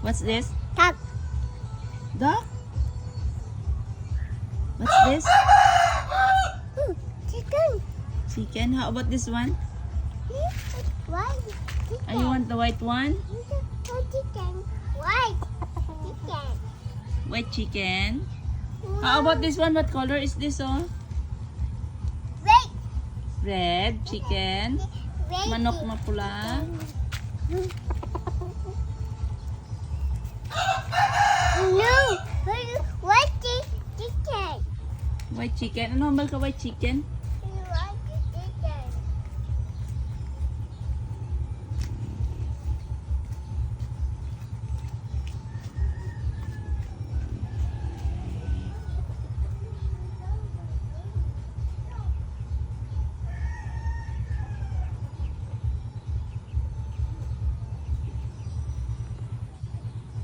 What's this? Duck. Duck? What's this? Chicken. Chicken. How about this one? White. Oh, you want the white one? Chicken. White. Chicken. White chicken. How about this one? What color is this? Oh, Red. red chicken. Red. Manok na pula. No. White chicken. White chicken. Ano hambal ka white chicken?